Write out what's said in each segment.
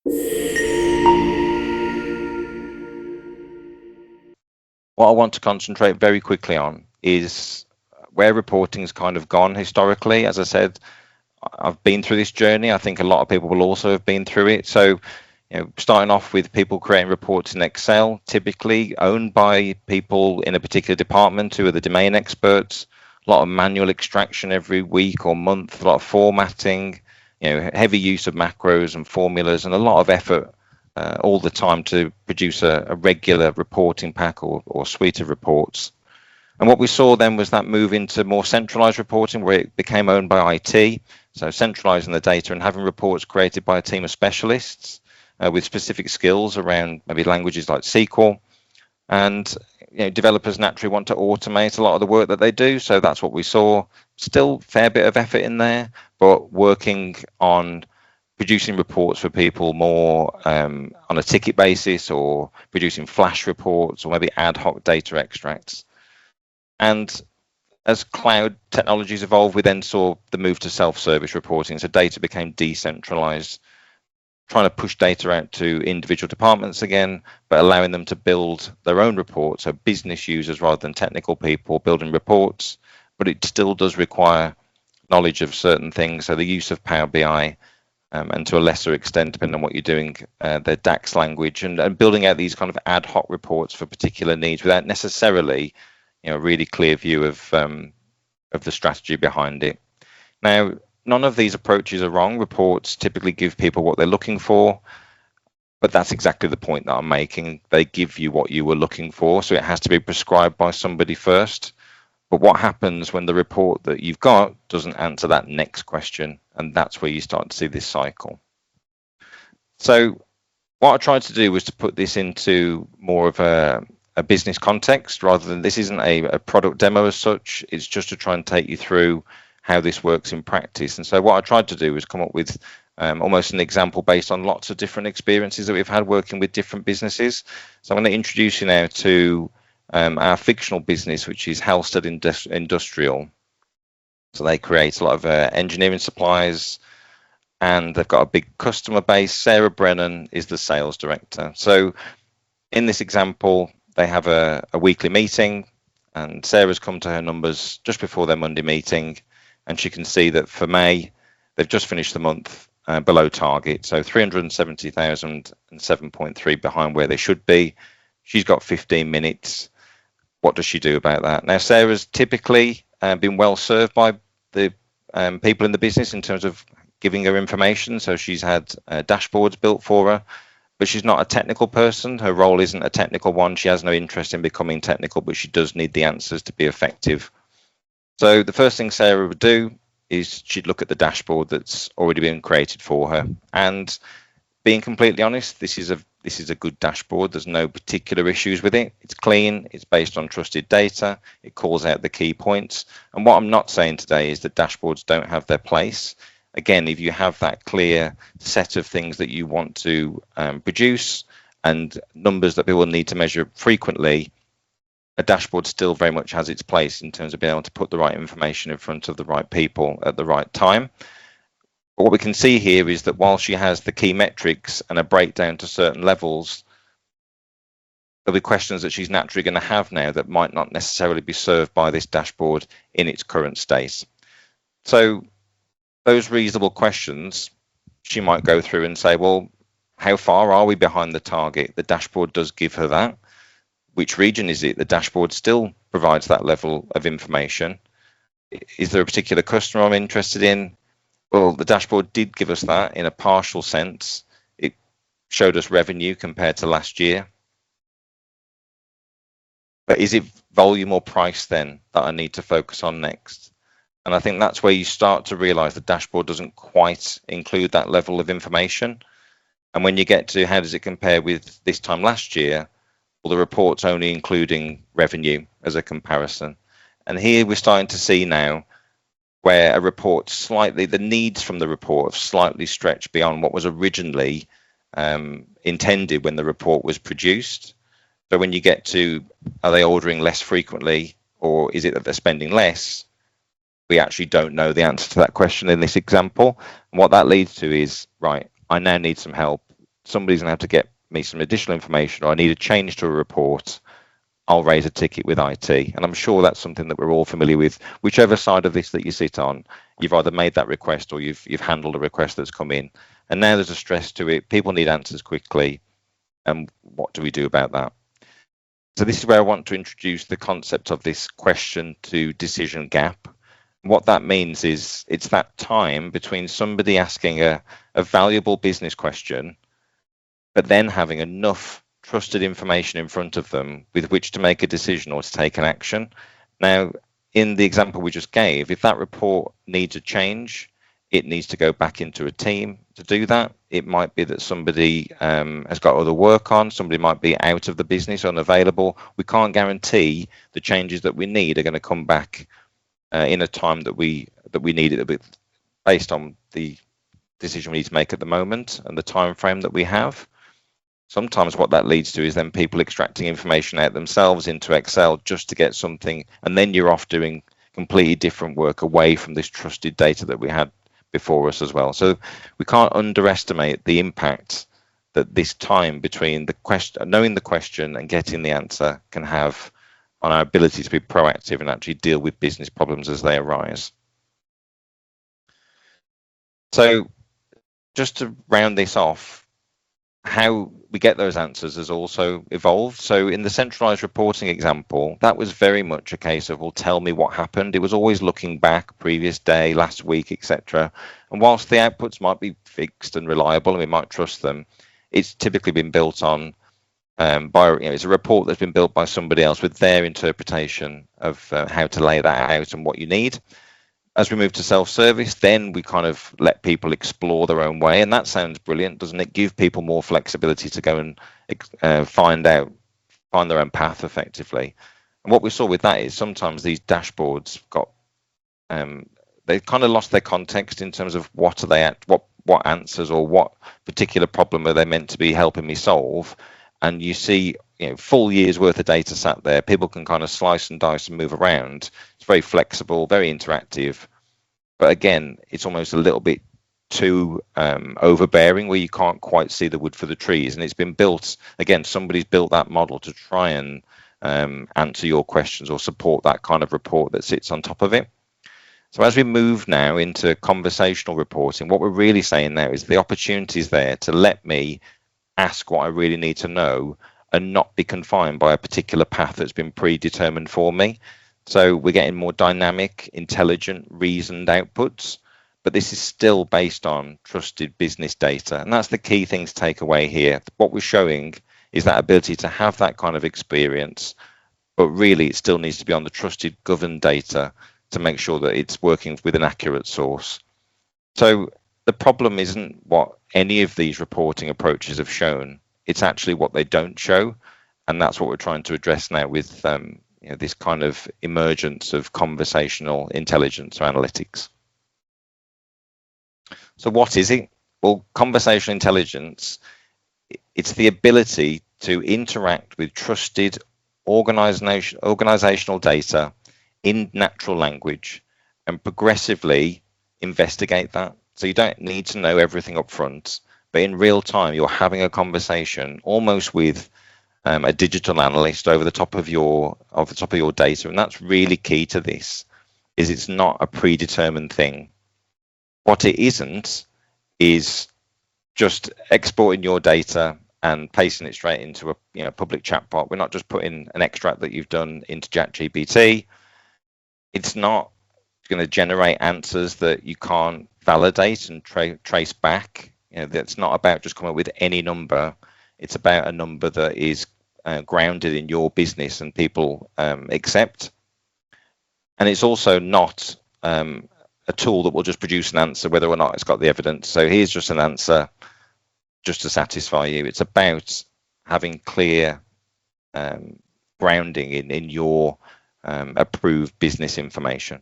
What I want to concentrate very quickly on is where reporting's kind of gone historically. As I said, I've been through this journey. I think a lot of people will also have been through it. So, starting off with people creating reports in Excel, typically owned by people in a particular department who are the domain experts. A lot of manual extraction every week or month, a lot of formatting, heavy use of macros and formulas, and a lot of effort all the time to produce a regular reporting pack or suite of reports. And what we saw then was that move into more centralized reporting, where it became owned by IT. So centralizing the data and having reports created by a team of specialists with specific skills around maybe languages like SQL. And developers naturally want to automate a lot of the work that they do. So that's what we saw. Still a fair bit of effort in there, but working on producing reports for people more on a ticket basis, or producing flash reports, or maybe ad hoc data extracts. And as cloud technologies evolved, we then saw the move to self-service reporting. So data became decentralized, trying to push data out to individual departments again, but allowing them to build their own reports. So business users rather than technical people building reports, but it still does require knowledge of certain things. So the use of Power BI, and to a lesser extent, depending on what you're doing, the DAX language, and building out these kind of ad hoc reports for particular needs without necessarily a really clear view of the strategy behind it. Now, none of these approaches are wrong. Reports typically give people what they're looking for, but that's exactly the point that I'm making. They give you what you were looking for, so it has to be prescribed by somebody first. But what happens when the report that you've got doesn't answer that next question? And that's where you start to see this cycle. So what I tried to do was to put this into more of a business context, rather than, this isn't a product demo as such. It's just to try and take you through how this works in practice. And so what I tried to do was come up with almost an example based on lots of different experiences that we've had working with different businesses. So I'm going to introduce you now to our fictional business, which is Halstead Industrial. So they create a lot of engineering supplies, and they've got a big customer base. Sarah Brennan is the sales director. So in this example, they have a weekly meeting, and Sarah's come to her numbers just before their Monday meeting, and she can see that for May, they've just finished the month below target. So 370,000 and 7.3 behind where they should be. She's got 15 minutes. What does she do about that? Now, Sarah's typically been well served by the people in the business in terms of giving her information. So she's had dashboards built for her, but she's not a technical person. Her role isn't a technical one. She has no interest in becoming technical, but she does need the answers to be effective. So the first thing Sarah would do is she'd look at the dashboard that's already been created for her. And being completely honest, this is a good dashboard. There's no particular issues with it. It's clean. It's based on trusted data. It calls out the key points. And what I'm not saying today is that dashboards don't have their place. Again, if you have that clear set of things that you want to produce and numbers that people need to measure frequently, a dashboard still very much has its place in terms of being able to put the right information in front of the right people at the right time. But what we can see here is that while she has the key metrics and a breakdown to certain levels, there'll be questions that she's naturally going to have now that might not necessarily be served by this dashboard in its current state. So those reasonable questions, she might go through and say, well, how far are we behind the target? The dashboard does give her that. Which region is it? The dashboard still provides that level of information. Is there a particular customer I'm interested in? Well, the dashboard did give us that in a partial sense. It showed us revenue compared to last year. But is it volume or price then that I need to focus on next? And I think that's where you start to realize the dashboard doesn't quite include that level of information. And when you get to how does it compare with this time last year, well, the report's only including revenue as a comparison. And here we're starting to see now where a report slightly, the needs from the report have slightly stretched beyond what was originally intended when the report was produced. So when you get to, are they ordering less frequently, or is it that they're spending less? We actually don't know the answer to that question in this example. And what that leads to is, right, I now need some help. somebody's going to have to get me some additional information, or I need a change to a report, I'll raise a ticket with IT. And I'm sure that's something that we're all familiar with. Whichever side of this that you sit on, you've either made that request or you've handled a request that's come in. And now there's a stress to it. People need answers quickly. And what do we do about that? So this is where I want to introduce the concept of this question to decision gap. What that means is it's that time between somebody asking a valuable business question, but then having enough trusted information in front of them with which to make a decision or to take an action. Now, in the example we just gave, if that report needs a change, it needs to go back into a team to do that. It might be that somebody has got other work on, somebody might be out of the business, unavailable. We can't guarantee the changes that we need are going to come back in a time that we need it, based on the decision we need to make at the moment and the time frame that we have. Sometimes what that leads to is then people extracting information out themselves into Excel just to get something, and then you're off doing completely different work away from this trusted data that we had before us as well. So we can't underestimate the impact that this time between the question, knowing the question and getting the answer, can have on our ability to be proactive and actually deal with business problems as they arise. So just to round this off, how we get those answers has also evolved. So in the centralized reporting example, that was very much a case of, well, tell me what happened. It was always looking back, previous day, last week, etc. And whilst the outputs might be fixed and reliable and we might trust them, it's typically been built on it's a report that's been built by somebody else with their interpretation of how to lay that out and what you need. As we move to self-service, then we kind of let people explore their own way, and that sounds brilliant, doesn't it? Give people more flexibility to go and find their own path effectively. And what we saw with that is sometimes these dashboards got they kind of lost their context in terms of what are they at, what answers or what particular problem are they meant to be helping me solve. And you see, full year's worth of data sat there. People can kind of slice and dice and move around. It's very flexible, very interactive. But again, it's almost a little bit too overbearing, where you can't quite see the wood for the trees. And it's been built, again, somebody's built that model to try and answer your questions or support that kind of report that sits on top of it. So as we move now into conversational reporting, what we're really saying now is the opportunity is there to let me ask what I really need to know and not be confined by a particular path that's been predetermined for me. So we're getting more dynamic, intelligent, reasoned outputs, but this is still based on trusted business data. And that's the key thing to take away here. What we're showing is that ability to have that kind of experience, but really it still needs to be on the trusted, governed data to make sure that it's working with an accurate source. So the problem isn't what any of these reporting approaches have shown. It's actually what they don't show. And that's what we're trying to address now with this kind of emergence of conversational intelligence or analytics. So what is it? Well, conversational intelligence, it's the ability to interact with trusted organizational data in natural language and progressively investigate that. So you don't need to know everything up front, but in real time, you're having a conversation almost with a digital analyst over the top of your data. And that's really key to this, is it's not a predetermined thing. What it isn't is just exporting your data and pasting it straight into a public chatbot. We're not just putting an extract that you've done into ChatGPT. It's not going to generate answers that you can't validate and trace back. That's not about just coming up with any number. It's about a number that is grounded in your business and people accept. And it's also not a tool that will just produce an answer whether or not it's got the evidence. So here's just an answer just to satisfy you. It's about having clear grounding in your approved business information.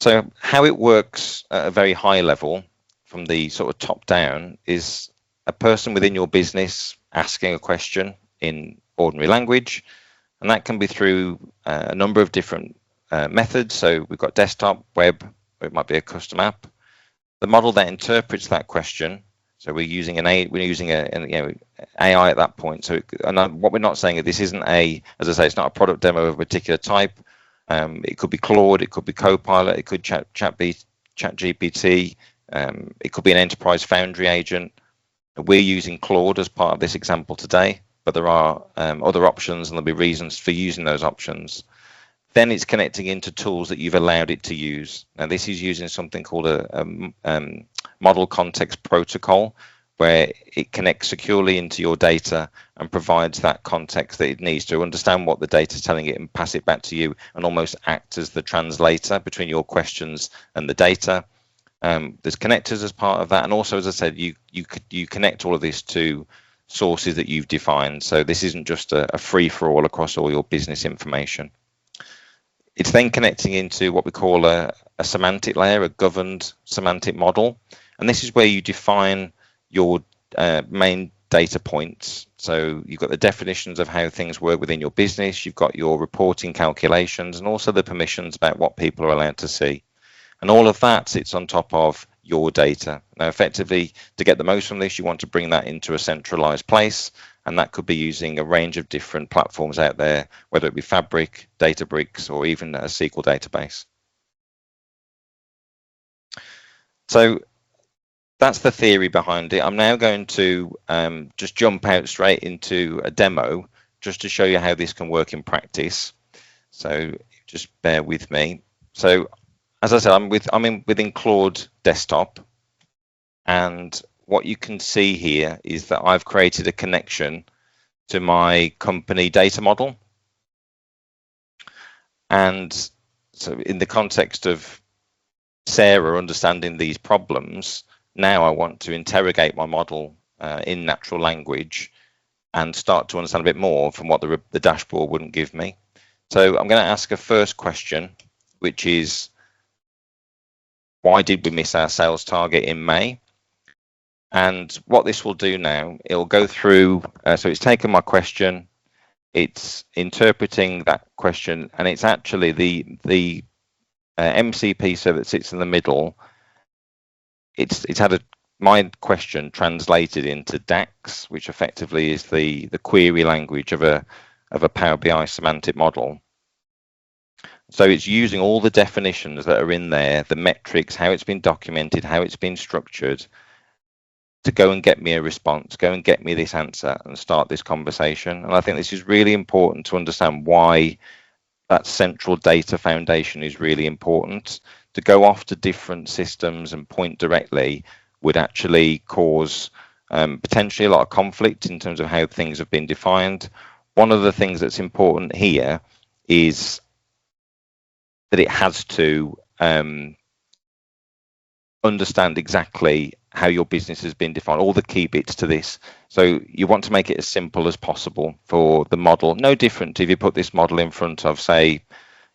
So how it works at a very high level from the sort of top down is a person within your business asking a question in ordinary language, and that can be through a number of different methods. So we've got desktop, web, or it might be a custom app. the model that interprets that question. So we're using AI at that point. So what we're not saying is this isn't as I say, it's not a product demo of a particular type. It could be Claude, it could be Copilot, it could ChatGPT, it could be an enterprise foundry agent. We're using Claude as part of this example today, but there are other options, and there'll be reasons for using those options. Then it's connecting into tools that you've allowed it to use. Now, this is using something called a model context protocol, where it connects securely into your data and provides that context that it needs to understand what the data is telling it and pass it back to you, and almost act as the translator between your questions and the data. There's connectors as part of that, and also, as I said, you connect all of this to sources that you've defined. So this isn't just a free-for-all across all your business information. It's then connecting into what we call a semantic layer, a governed semantic model. And this is where you define your main data points. So you've got the definitions of how things work within your business, you've got your reporting calculations, and also the permissions about what people are allowed to see. And all of that sits on top of your data. Now, effectively, to get the most from this, you want to bring that into a centralized place. And that could be using a range of different platforms out there, whether it be Fabric, Databricks, or even a SQL database. So that's the theory behind it. I'm now going to just jump out straight into a demo just to show you how this can work in practice. So just bear with me. So as I said, I'm within Claude Desktop, and what you can see here is that I've created a connection to my company data model. And so in the context of Sarah understanding these problems, now I want to interrogate my model in natural language and start to understand a bit more from what the dashboard wouldn't give me. So I'm going to ask a first question, which is, why did we miss our sales target in May? And what this will do now, it'll go through, so it's taken my question, it's interpreting that question, and it's actually the MCP server that sits in the middle. It's had my question translated into DAX, which effectively is the query language of a Power BI semantic model. So it's using all the definitions that are in there, the metrics, how it's been documented, how it's been structured, to go and get me a response, go and get me this answer and start this conversation. And I think this is really important to understand why that central data foundation is really important. To go off to different systems and point directly would actually cause potentially a lot of conflict in terms of how things have been defined. One of the things that's important here is that it has to understand exactly how your business has been defined, all the key bits to this. So you want to make it as simple as possible for the model. No different if you put this model in front of, say,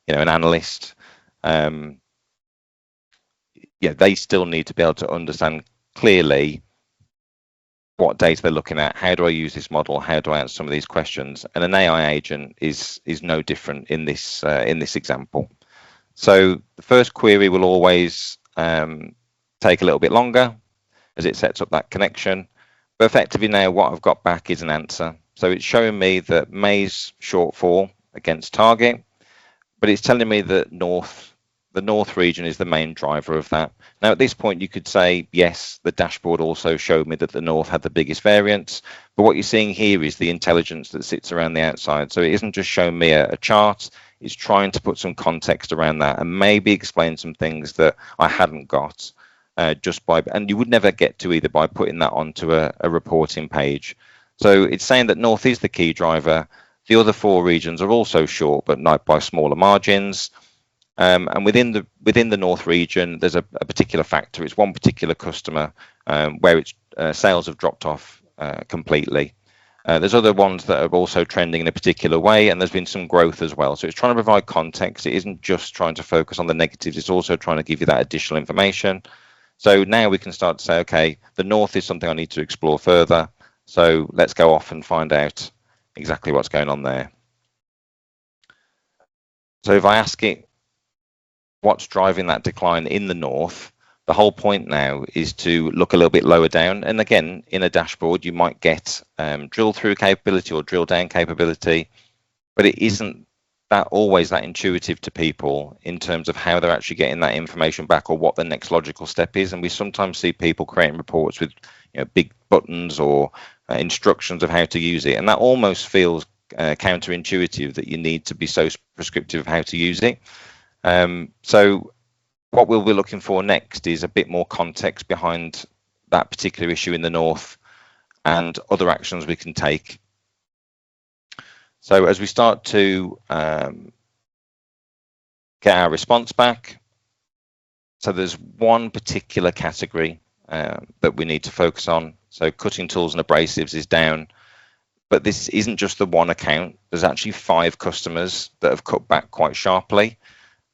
an analyst. They still need to be able to understand clearly what data they're looking at. How do I use this model? How do I answer some of these questions? And an AI agent is no different in this example. So the first query will always take a little bit longer as it sets up that connection. But effectively now what I've got back is an answer. So it's showing me that May's shortfall against target, but it's telling me that the North region is the main driver of that. Now, at this point, you could say, yes, the dashboard also showed me that the North had the biggest variance. But what you're seeing here is the intelligence that sits around the outside. So it isn't just showing me a chart. It's trying to put some context around that and maybe explain some things that I hadn't got and you would never get to either by putting that onto a reporting page. So it's saying that North is the key driver. The other four regions are also short, but not by smaller margins. And within the North region, there's a particular factor. It's one particular customer where its sales have dropped off completely. There's other ones that are also trending in a particular way, and there's been some growth as well. So it's trying to provide context. It isn't just trying to focus on the negatives. It's also trying to give you that additional information. So now we can start to say, okay, the North is something I need to explore further. So let's go off and find out exactly what's going on there. So if I ask it, what's driving that decline in the North, the whole point now is to look a little bit lower down. And again, in a dashboard, you might get drill through capability or drill down capability, but it isn't that always that intuitive to people in terms of how they're actually getting that information back or what the next logical step is. And we sometimes see people creating reports with big buttons or instructions of how to use it, and that almost feels counterintuitive, that you need to be so prescriptive of how to use it. So what we'll be looking for next is a bit more context behind that particular issue in the north and other actions we can take. So as we start to get our response back, so there's one particular category that we need to focus on. So cutting tools and abrasives is down, but this isn't just the one account. There's actually 5 customers that have cut back quite sharply.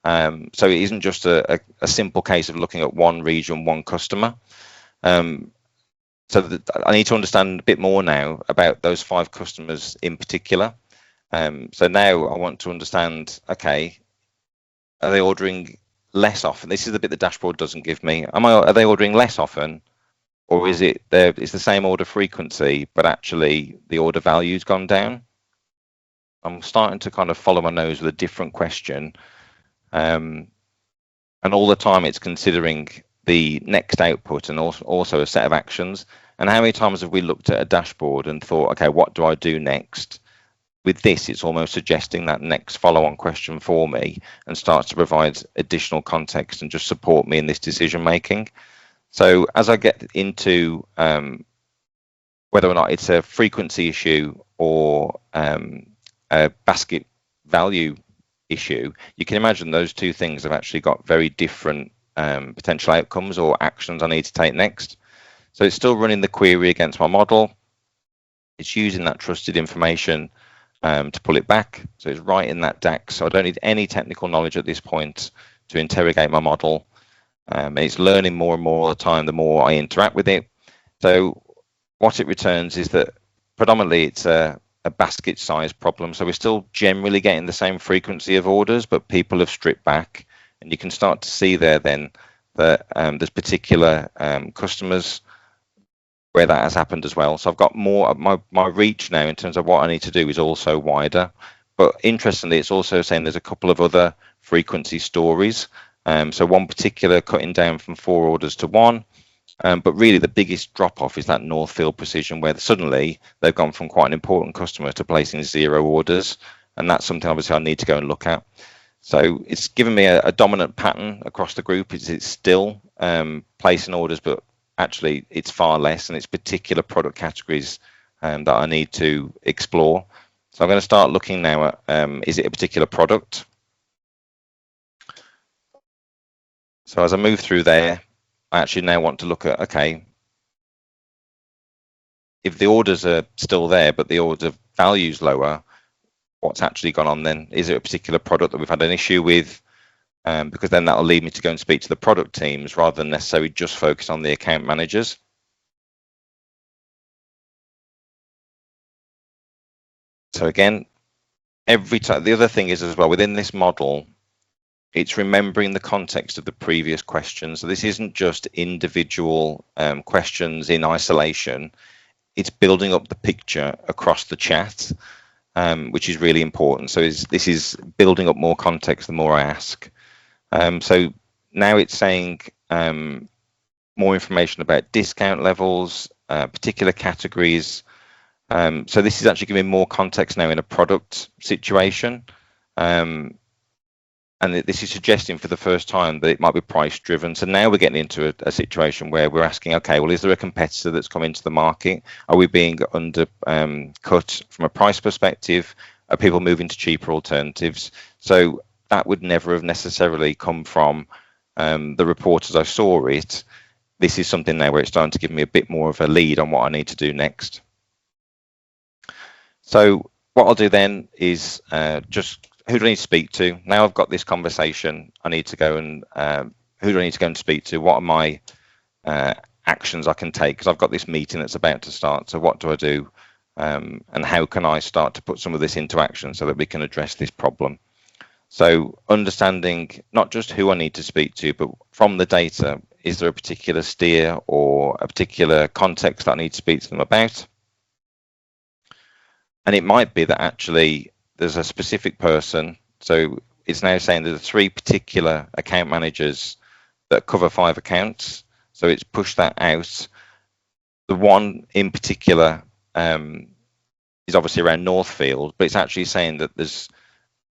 So it isn't just a simple case of looking at one region, one customer. So I need to understand a bit more now about those 5 customers in particular. So now I want to understand, okay, are they ordering less often? This is the bit the dashboard doesn't give me. Are they ordering less often, or is it it's the same order frequency, but actually the order value's gone down? I'm starting to kind of follow my nose with a different question. And all the time it's considering the next output and also a set of actions. And how many times have we looked at a dashboard and thought, okay, what do I do next? With this, it's almost suggesting that next follow-on question for me and starts to provide additional context and just support me in this decision making. So as I get into whether or not it's a frequency issue or a basket value issue, you can imagine those two things have actually got very different potential outcomes or actions I need to take next. So it's still running the query against my model. It's using that trusted information to pull it back. So it's right in that DAX. So I don't need any technical knowledge at this point to interrogate my model. It's learning more and more all the time the more I interact with it. So what it returns is that predominantly it's a basket size problem. So we're still generally getting the same frequency of orders, but people have stripped back. And you can start to see there then that there's particular customers where that has happened as well. So I've got more, my reach now in terms of what I need to do is also wider. But interestingly, it's also saying there's a couple of other frequency stories. So one particular cutting down from 4 orders to 1. But really the biggest drop off is that Northfield Precision, where suddenly they've gone from quite an important customer to placing 0 orders. And that's something obviously I need to go and look at. So it's given me a dominant pattern across the group. It's still placing orders, but actually it's far less, and it's particular product categories that I need to explore. So I'm going to start looking now at, is it a particular product? So as I move through there, I actually now want to look at, okay, if the orders are still there, but the order value's lower, what's actually gone on then? Is it a particular product that we've had an issue with? Because then that'll lead me to go and speak to the product teams rather than necessarily just focus on the account managers. So again, every time, the other thing is as well, within this model, it's remembering the context of the previous questions. So this isn't just individual questions in isolation. It's building up the picture across the chat, which is really important. So this is building up more context the more I ask. So now it's saying more information about discount levels, particular categories. So this is actually giving more context now in a product situation. And this is suggesting for the first time that it might be price driven. So now we're getting into a situation where we're asking, okay, well, is there a competitor that's come into the market? Are we being cut from a price perspective? Are people moving to cheaper alternatives? So that would never have necessarily come from the report as I saw it. This is something now where it's starting to give me a bit more of a lead on what I need to do next. So what I'll do then is just, who do I need to speak to? Now I've got this conversation, I need to go and, who do I need to go and speak to? What are my actions I can take? Because I've got this meeting that's about to start. So what do I do? And how can I start to put some of this into action so that we can address this problem? So understanding not just who I need to speak to, but from the data, Is there a particular steer or a particular context that I need to speak to them about? And it might be that actually there's a specific person. So it's now saying there's 3 particular account managers that cover 5 accounts. So it's pushed that out. The one in particular is obviously around Northfield, but it's actually saying that there's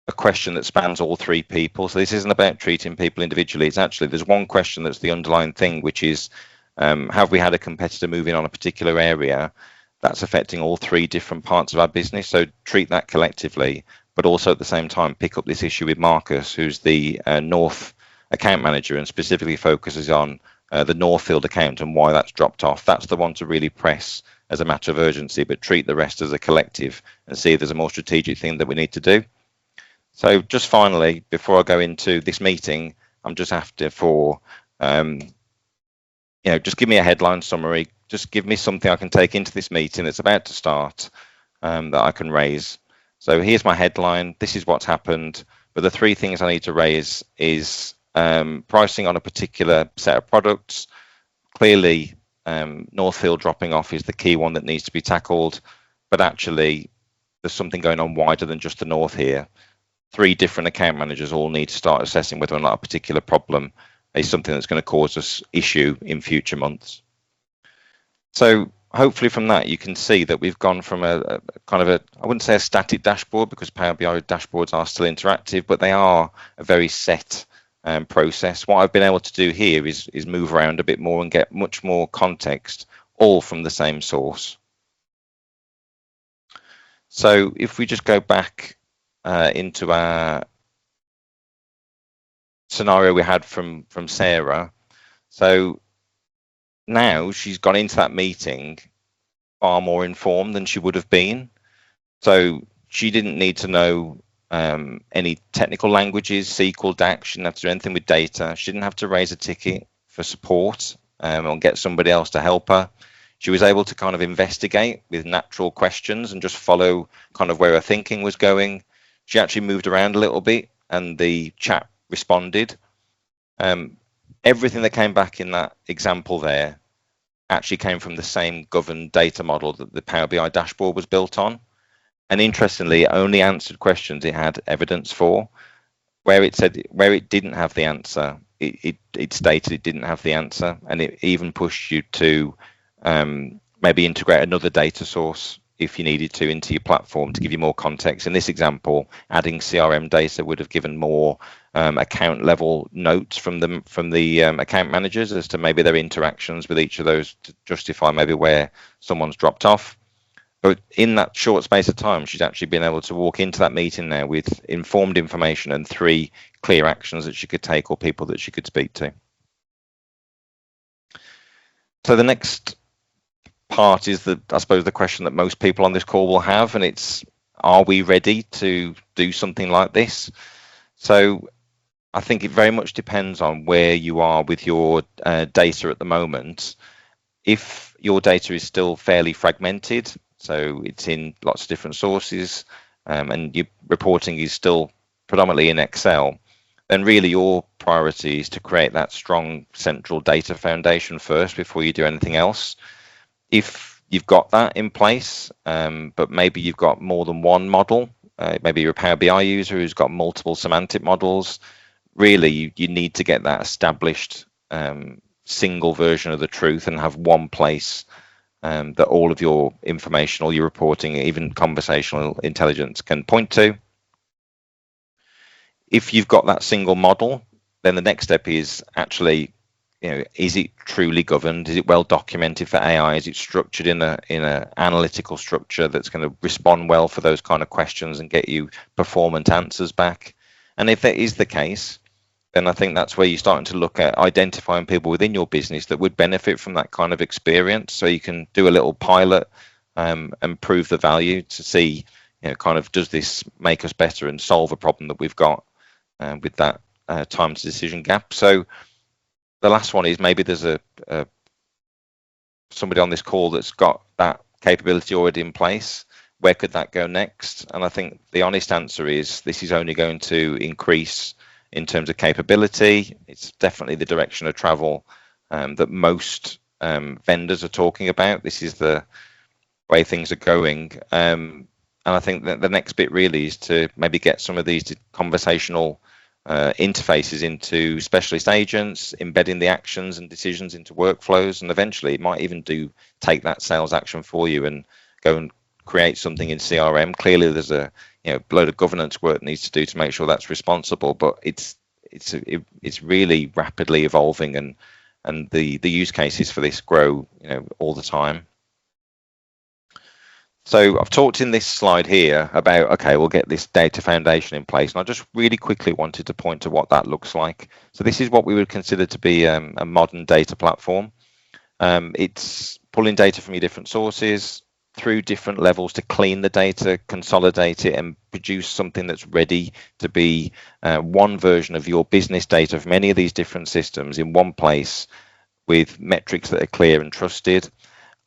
a question that spans all 3 people. So this isn't about treating people individually. It's actually, there's one question that's the underlying thing, which is, have we had a competitor moving on a particular area that's affecting all 3 different parts of our business? So treat that collectively, but also at the same time pick up this issue with Marcus, who's the North account manager, and specifically focuses on the Northfield account and why that's dropped off. That's the one to really press as a matter of urgency, but treat the rest as a collective and see if there's a more strategic thing that we need to do. So just finally, before I go into this meeting, I'm just after for, just give me a headline summary. Just give me something I can take into this meeting that's about to start that I can raise. So here's my headline. This is what's happened. But the 3 things I need to raise is pricing on a particular set of products. Clearly, Northfield dropping off is the key one that needs to be tackled. But actually, there's something going on wider than just the North here. 3 different account managers all need to start assessing whether or not a particular problem is something that's going to cause us issue in future months. So hopefully from that, you can see that we've gone from a kind of I wouldn't say a static dashboard, because Power BI dashboards are still interactive, but they are a very set process. What I've been able to do here is move around a bit more and get much more context, all from the same source. So if we just go back into our scenario we had from Sarah. So now she's gone into that meeting far more informed than she would have been. So she didn't need to know any technical languages, SQL, DAX. She didn't have to do anything with data. She didn't have to raise a ticket for support or get somebody else to help her. She was able to kind of investigate with natural questions and just follow kind of where her thinking was going. She actually moved around a little bit and the chat responded. Everything that came back in that example there actually came from the same governed data model that the Power BI dashboard was built on. And interestingly, it only answered questions it had evidence for. Where it didn't have the answer, it stated it didn't have the answer, and it even pushed you to maybe integrate another data source if you needed to into your platform to give you more context. In this example, adding CRM data would have given more account level notes from the account managers as to maybe their interactions with each of those to justify maybe where someone's dropped off. But in that short space of time, she's actually been able to walk into that meeting now with informed information and 3 clear actions that she could take or people that she could speak to. So the next part is I suppose the question that most people on this call will have, and it's, are we ready to do something like this? So I think it very much depends on where you are with your data at the moment. If your data is still fairly fragmented, so it's in lots of different sources, and your reporting is still predominantly in Excel, then really your priority is to create that strong central data foundation first before you do anything else. If you've got that in place, but maybe you've got more than one model, maybe you're a Power BI user who's got multiple semantic models, really you need to get that established single version of the truth and have one place that all of your information, all your reporting, even conversational intelligence can point to. If you've got that single model, then the next step is actually, is it truly governed? Is it well documented for AI? Is it structured in a analytical structure that's going to respond well for those kind of questions and get you performant answers back? And if that is the case, then I think that's where you're starting to look at identifying people within your business that would benefit from that kind of experience. So you can do a little pilot and prove the value to see, kind of, does this make us better and solve a problem that we've got with that time to decision gap. So the last one is maybe there's somebody on this call that's got that capability already in place. Where could that go next? And I think the honest answer is this is only going to increase in terms of capability. It's definitely the direction of travel that most vendors are talking about. This is the way things are going. And I think that the next bit really is to maybe get some of these conversational interfaces into specialist agents, embedding the actions and decisions into workflows, and eventually it might even take that sales action for you and go and create something in CRM. Clearly, there's a load of governance work needs to do to make sure that's responsible, but it's really rapidly evolving, and the use cases for this grow all the time. So I've talked in this slide here about, okay, we'll get this data foundation in place. And I just really quickly wanted to point to what that looks like. So this is what we would consider to be a modern data platform. It's pulling data from your different sources through different levels to clean the data, consolidate it, and produce something that's ready to be one version of your business data from any of these different systems in one place with metrics that are clear and trusted.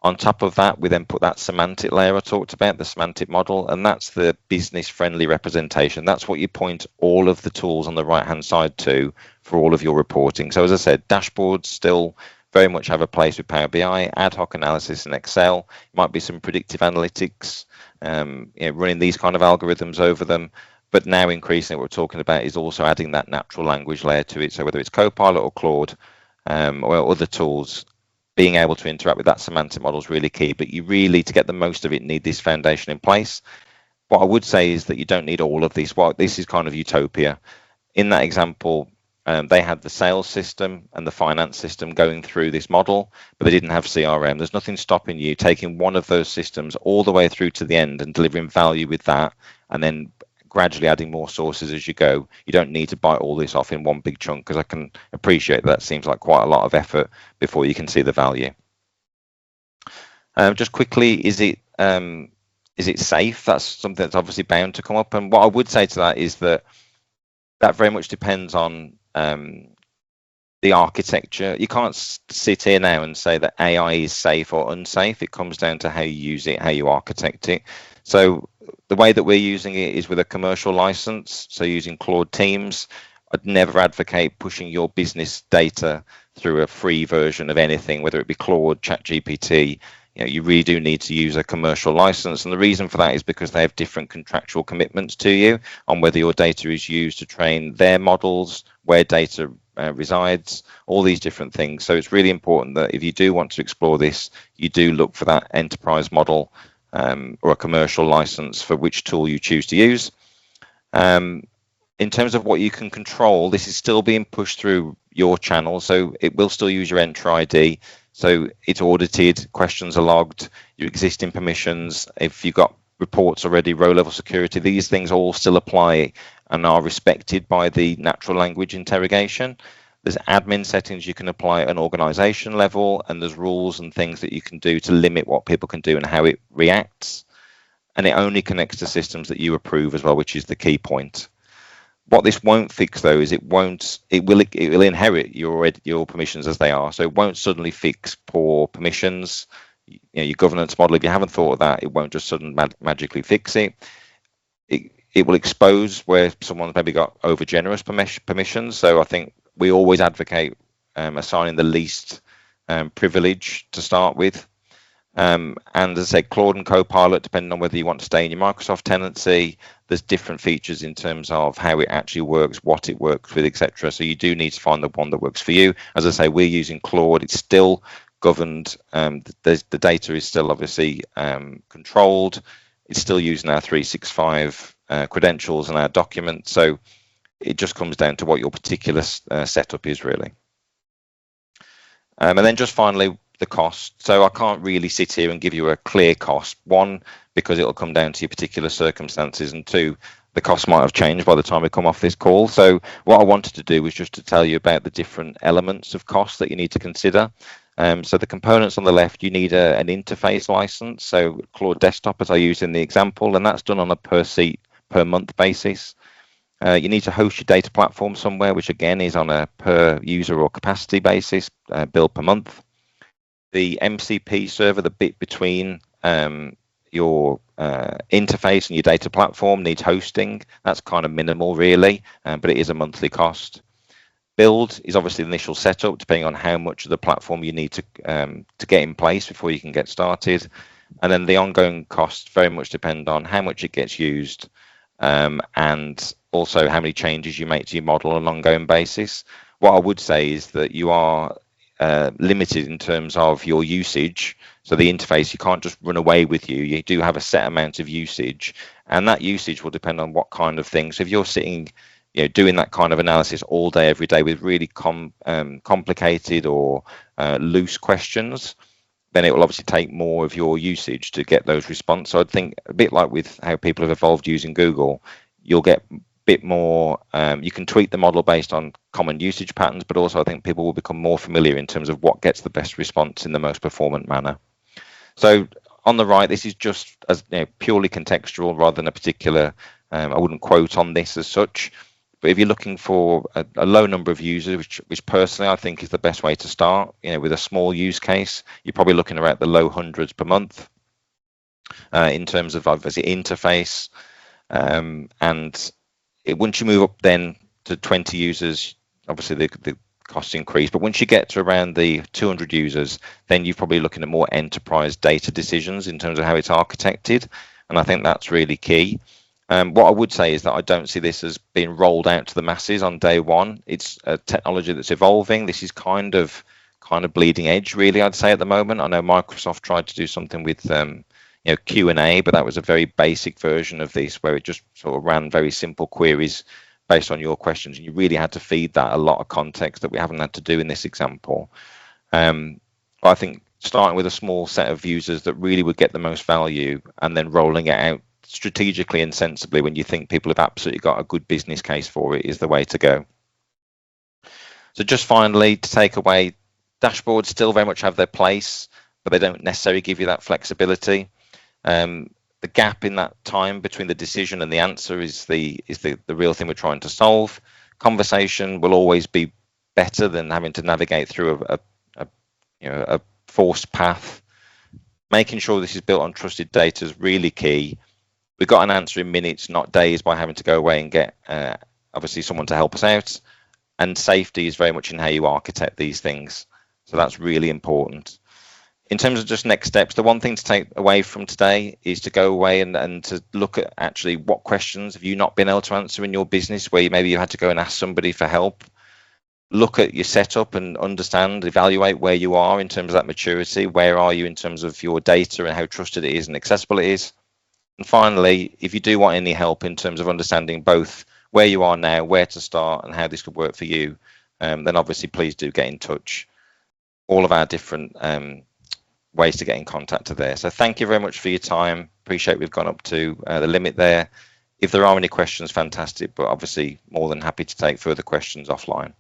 On top of that, we then put that semantic layer I talked about, the semantic model, and that's the business-friendly representation. That's what you point all of the tools on the right-hand side to for all of your reporting. So as I said, dashboards still very much have a place with Power BI, ad hoc analysis in Excel. It might be some predictive analytics, running these kind of algorithms over them. But now increasingly what we're talking about is also adding that natural language layer to it. So whether it's Copilot or Claude or other tools, being able to interact with that semantic model is really key, but you really, to get the most of it, need this foundation in place. What I would say is that you don't need all of this. Well, this is kind of utopia. In that example, they had the sales system and the finance system going through this model, but they didn't have CRM. There's nothing stopping you taking one of those systems all the way through to the end and delivering value with that, and then gradually adding more sources as you go. You don't need to bite all this off in one big chunk, because I can appreciate that seems like quite a lot of effort before you can see the value. Just quickly, is it safe? That's something that's obviously bound to come up. And what I would say to that is that very much depends on the architecture. You can't sit here now and say that AI is safe or unsafe. It comes down to how you use it, how you architect it. So the way that we're using it is with a commercial license, so using Claude Teams. I'd never advocate pushing your business data through a free version of anything, whether it be Claude, ChatGPT. You really do need to use a commercial license, and the reason for that is because they have different contractual commitments to you on whether your data is used to train their models, where data resides, all these different things. So it's really important that if you do want to explore this, you do look for that enterprise model or a commercial license for which tool you choose to use. In terms of what you can control, this is still being pushed through your channel, so it will still use your Enter ID. So it's audited, questions are logged, your existing permissions. If you've got reports already, row-level security, these things all still apply and are respected by the natural language interrogation. There's admin settings you can apply at an organization level, and there's rules and things that you can do to limit what people can do and how it reacts. And it only connects to systems that you approve as well, which is the key point. What this won't fix, though, is it will inherit your permissions as they are. So it won't suddenly fix poor permissions. Your governance model, if you haven't thought of that, it won't just suddenly magically fix it. It will expose where someone's maybe got over generous permissions. So I think we always advocate assigning the least privilege to start with. And as I said, Claude and Copilot, depending on whether you want to stay in your Microsoft tenancy, there's different features in terms of how it actually works, what it works with, etc. So you do need to find the one that works for you. As I say, we're using Claude. It's still governed. The data is still obviously controlled. It's still using our 365 credentials and our documents. So it just comes down to what your particular setup is, really. And then just finally, the cost. So I can't really sit here and give you a clear cost. One, because it'll come down to your particular circumstances, and two, the cost might have changed by the time we come off this call. So what I wanted to do was just to tell you about the different elements of cost that you need to consider. So the components on the left, you need an interface license. So Claude Desktop, as I used in the example, and that's done on a per seat, per month basis. You need to host your data platform somewhere, which again is on a per user or capacity basis, billed per month. The MCP server, the bit between your interface and your data platform, needs hosting. That's kind of minimal, really, but it is a monthly cost. build is obviously the initial setup, depending on how much of the platform you need to get in place before you can get started. And then the ongoing costs very much depend on how much it gets used, and also how many changes you make to your model on an ongoing basis. What I would say is that you are limited in terms of your usage. So the interface, you can't just run away with you. You do have a set amount of usage, and that usage will depend on what kind of things. So if you're sitting, doing that kind of analysis all day, every day with really complicated or loose questions, then it will obviously take more of your usage to get those responses. So I think a bit like with how people have evolved using Google, you'll get a bit more, you can tweak the model based on common usage patterns, but also I think people will become more familiar in terms of what gets the best response in the most performant manner. So on the right, this is just as purely contextual rather than a particular, I wouldn't quote on this as such. But if you're looking for a low number of users, which personally I think is the best way to start, with a small use case, you're probably looking around the low hundreds per month in terms of obviously interface. And once you move up then to 20 users, obviously the costs increase. But once you get to around the 200 users, then you're probably looking at more enterprise data decisions in terms of how it's architected. And I think that's really key. What I would say is that I don't see this as being rolled out to the masses on day one. It's a technology that's evolving. This is kind of bleeding edge, really, I'd say at the moment. I know Microsoft tried to do something with Q&A, but that was a very basic version of this where it just sort of ran very simple queries based on your questions. And you really had to feed that a lot of context that we haven't had to do in this example. I think starting with a small set of users that really would get the most value and then rolling it out strategically and sensibly when you think people have absolutely got a good business case for it is the way to go. So just finally, to take away, dashboards still very much have their place, but they don't necessarily give you that flexibility. The gap in that time between the decision and the answer is the real thing we're trying to solve. Conversation will always be better than having to navigate through a forced path. Making sure this is built on trusted data is really key. We got an answer in minutes, not days, by having to go away and get obviously someone to help us out. And safety is very much in how you architect these things. So that's really important. In terms of just next steps, the one thing to take away from today is to go away and to look at actually what questions have you not been able to answer in your business where maybe you had to go and ask somebody for help. Look at your setup and understand, evaluate where you are in terms of that maturity. Where are you in terms of your data and how trusted it is and accessible it is? And finally, if you do want any help in terms of understanding both where you are now, where to start, and how this could work for you, then obviously please do get in touch. All of our different ways to get in contact are there. So thank you very much for your time. Appreciate we've gone up to the limit there. If there are any questions, fantastic, but obviously more than happy to take further questions offline.